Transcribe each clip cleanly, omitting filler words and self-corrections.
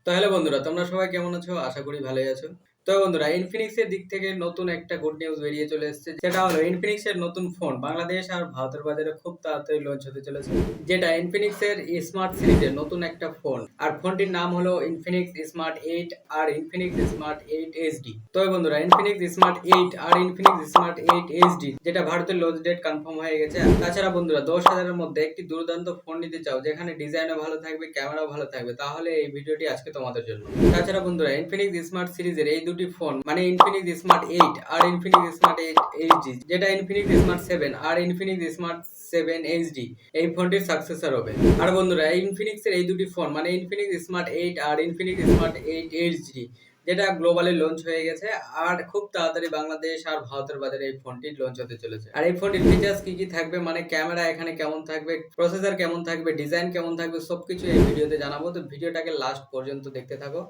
তো হ্যালো বন্ধুরা, তোমরা সবাই কেমন আছো? আশা করি ভালোই আছো। তো বন্ধুরা, ইনফিনিক্স এর দিক থেকে নতুন একটা গুড নিউজ বেরিয়ে চলে এসেছে। সেটা হলো ইনফিনিক্স এর নতুন ফোন বাংলাদেশ আর ভারতের বাজারে খুব তাড়াতাড়ি লঞ্চ হতে চলেছে। যেটা ইনফিনিক্স এর স্মার্ট সিরিজের নতুন একটা ফোন। আর ফোনটির নাম হলো ইনফিনিক্স স্মার্ট 8 আর ইনফিনিক্স স্মার্ট 8 এইচডি। তো বন্ধুরা, ইনফিনিক্স স্মার্ট 8 আর ইনফিনিক্স স্মার্ট 8 এইচডি যেটা ভারতের লঞ্চ ডেট কনফার্ম হয়ে গেছে। তাছাড়া বন্ধুরা, 10,000 এর মধ্যে একটি দুর্দান্ত ফোন নিতে চাও যেখানে ডিজাইনও ভালো থাকবে, ক্যামেরাও ভালো থাকবে, তাহলে এই ভিডিওটি আজকে তোমাদের জন্য। তাছাড়া বন্ধুরা, ইনফিনিক্স স্মার্ট সিরিজের এই দুটি ফোন মানে ইনফিনিক্স স্মার্ট 8 আর ইনফিনিক্স স্মার্ট 8 এইচডি, যেটা ইনফিনিক্স স্মার্ট 7 আর ইনফিনিক্স স্মার্ট 7 এইচডি এই ফোনটির সাকসেসর হবে। আর বন্ধুরা, ইনফিনিক্স এর এই দুটি ফোন মানে ইনফিনিক্স স্মার্ট 8 আর ইনফিনিক্স স্মার্ট 8 এইচডি যেটা গ্লোবালি লঞ্চ হয়ে গেছে আর খুব তাড়াতাড়ি বাংলাদেশ আর ভারতের বাজারে এই ফোনটি লঞ্চ হতে চলেছে। আর এই ফোনটির ফিচার্স কি কি থাকবে, মানে ক্যামেরা এখানে কেমন থাকবে, প্রসেসর কেমন থাকবে, ডিজাইন কেমন থাকবে, সবকিছু এই ভিডিওতে জানাবো। তো ভিডিওটাকে লাস্ট পর্যন্ত দেখতে থাকো।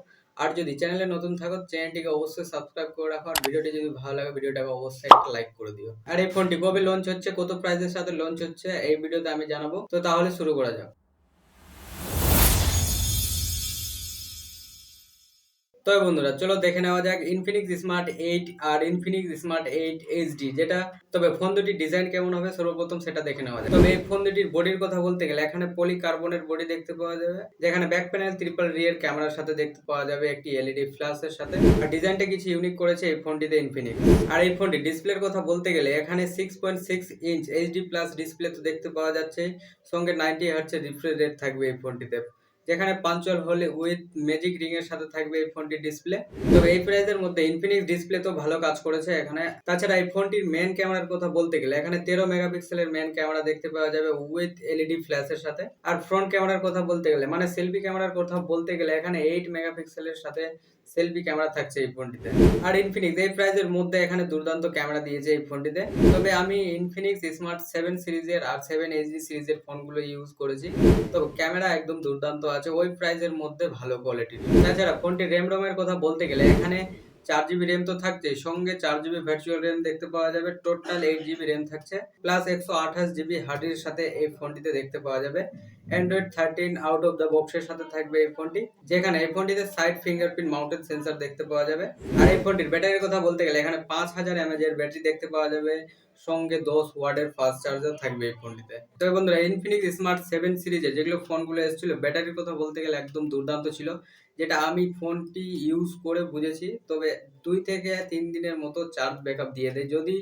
আর যদি চ্যানেলে নতুন থাকো, চ্যানেলটিকে অবশ্যই সাবস্ক্রাইব করে রাখো। আর ভিডিওটি যদি ভালো লাগে, ভিডিওটাকে অবশ্যই একটা লাইক করে দিও। আর এই ফোনটি কবে লঞ্চ হচ্ছে, কত প্রাইসের সাথে লঞ্চ হচ্ছে, এই ভিডিওতে আমি জানাবো। তো তাহলে শুরু করা যাক। তো বন্ধুরা, চলো দেখে নেওয়া যাক ইনফিনিক্স স্মার্ট 8 আর ইনফিনিক্স স্মার্ট 8 এইচডি যেটা। তবে ফোন দুটির ডিজাইন কেমন হবে সর্বপ্রথম সেটা দেখে নেওয়া যাক। তবে এই ফোন দুটির বডির কথা বলতে গেলে এখানে পলিকার্বনের বডি দেখতে পাওয়া যাবে, যেখানে ব্যাক প্যানেল ট্রিপল রিয়ার ক্যামেরার সাথে দেখতে পাওয়া যাবে একটি এলইডি ফ্ল্যাশের সাথে। আর ডিজাইনটা কিছু ইউনিক করেছে এই ফোনটিতে ইনফিনিক্স। আর এই ফোনটি ডিসপ্লের কথা বলতে গেলে এখানে 6.6 ইঞ্চ এইচডি প্লাস ডিসপ্লে তো দেখতে পাওয়া যাচ্ছে, সঙ্গে 90 হার্টজের রিফ্রেশ রেট থাকবে এই ফোনটিতে, যেখানে পাঞ্চুয়াল হলে উইথ ম্যাজিক রিং এর সাথে থাকবে এই ফোনটির ডিসপ্লে। তবে এই প্রাইসের মধ্যে ইনফিনিক্স ডিসপ্লে তো ভালো কাজ করেছে এখানে। তাছাড়া এই ফোনটির মেন ক্যামেরার কথা বলতে গেলে এখানে 13 মেগাপিক্সেলের মেন ক্যামেরা দেখতে পাওয়া যাবে উইথ এলইডি ফ্ল্যাশের সাথে। আর ফ্রন্ট ক্যামেরার কথা বলতে গেলে মানে সেলফি ক্যামেরার কথা বলতে গেলে এখানে 8 মেগাপিক্সেলের সাথে সেলফি ক্যামেরা থাকছে এই ফোনটিতে। আর ইনফিনিক্স এই প্রাইসের মধ্যে এখানে দুর্দান্ত ক্যামেরা দিয়েছে এই ফোনটিতে। তবে আমি ইনফিনিক্স স্মার্ট 7 সিরিজের আর 7 এইচডি সিরিজের ফোনগুলো ইউজ করেছি, তো ক্যামেরা একদম দুর্দান্ত আছে ওই প্রাইসের মধ্যে, ভালো কোয়ালিটির। তাছাড়া ফোনটির র্যাম রমের কথা বলতে গেলে এখানে 4GB র্যাম তো থাকছে, সঙ্গে 4GB ভার্চুয়াল র্যাম দেখতে পাওয়া যাবে, টোটাল 8GB র্যাম থাকছে, প্লাস 128GB হার্ডের সাথে এই ফোনটিতে দেখতে পাওয়া যাবে। অ্যান্ড্রয়েড 13 আউট অফ দ্য বক্সের সাথে থাকবে এই ফোনটি, যেখানে এই ফোনটিতে সাইড ফিঙ্গারপ্রিন্ট মাউন্টেড সেন্সর দেখতে পাওয়া যাবে। আর এই ফোনটির ব্যাটারির কথা বলতে গেলে এখানে 5000 mAh এর ব্যাটারি দেখতে পাওয়া যাবে, সঙ্গে 10 ওয়াটের ফাস্ট চার্জার থাকবে এই ফোনটিতে। তো বন্ধুরা, ইনফিনিক্স স্মার্ট 7 সিরিজে যেগুলো ফোনগুলো এসেছিল ব্যাটারির কথা বলতে গেলে একদম দুর্দান্ত ছিল, যেটা আমি ফোনটি ইউজ করে বুঝেছি। তবে 2 থেকে 3 দিনের মতো চার্জ ব্যাকআপ দিয়ে দেয় যদি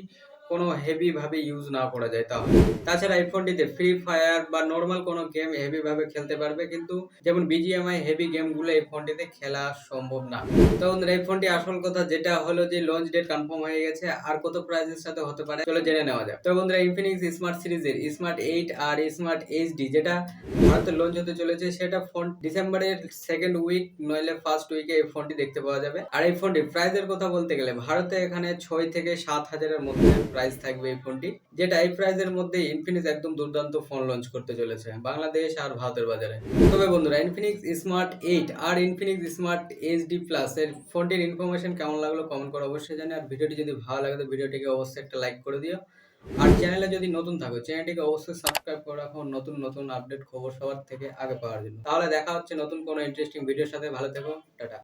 কোনো হেভি ভাবে ইউজ না করা যায় তাহলে। তাছাড়া এই ফোনটিতে ফ্রি ফায়ার বা নর্মাল কোনো গেম হেভি ভাবে খেলতে পারবে, কিন্তু যেমন বিজিএমআই হেভি গেমগুলো এই ফোনটিতে খেলা সম্ভব না। তো বন্ধুরা, এই ফোনটি আসল কথা যেটা হলো যে লঞ্চ ডেট কনফার্ম হয়ে গেছে, আর কত প্রাইসের সাথে হতে পারে চলো জেনে নেওয়া যাক। তো বন্ধুরা, ইনফিনিক্স স্মার্ট সিরিজের স্মার্ট 8 আর স্মার্ট এইচডি যেটা ভারতে লঞ্চ হতে চলেছে, সেটা ফোন ডিসেম্বরের সেকেন্ড উইক নইলে ফার্স্ট উইকে এই ফোনটি দেখতে পাওয়া যাবে। আর এই ফোনটির প্রাইসের কথা বলতে গেলে ভারতে এখানে 6 থেকে 7,000 এর মধ্যে প্রাইস থাকবে এই ফোনটি, যেটা এই প্রাইসের মধ্যে ইনফিনিক্স একদম দুর্দান্ত ফোন লঞ্চ করতে চলেছে বাংলাদেশ আর ভারতের বাজারে। তবে বন্ধুরা, ইনফিনিক্স স্মার্ট 8 আর ইনফিনিক্স স্মার্ট এইচডি প্লাস এর ফোনটির ইনফরমেশন কেমন লাগলো কমেন্ট করে অবশ্যই জানি। আর ভিডিওটি যদি ভালো লাগে তো ভিডিওটিকে অবশ্যই একটা লাইক করে দিও। আর চ্যানেলে যদি নতুন থাকো, চ্যানেলটিকে অবশ্যই সাবস্ক্রাইব করে রাখো নতুন নতুন আপডেট খবর সবার থেকে আগে পাওয়ার জন্য। তাহলে দেখা হচ্ছে নতুন কোনো ইন্টারেস্টিং ভিডিওর সাথে। ভালো থেকো, টাটা।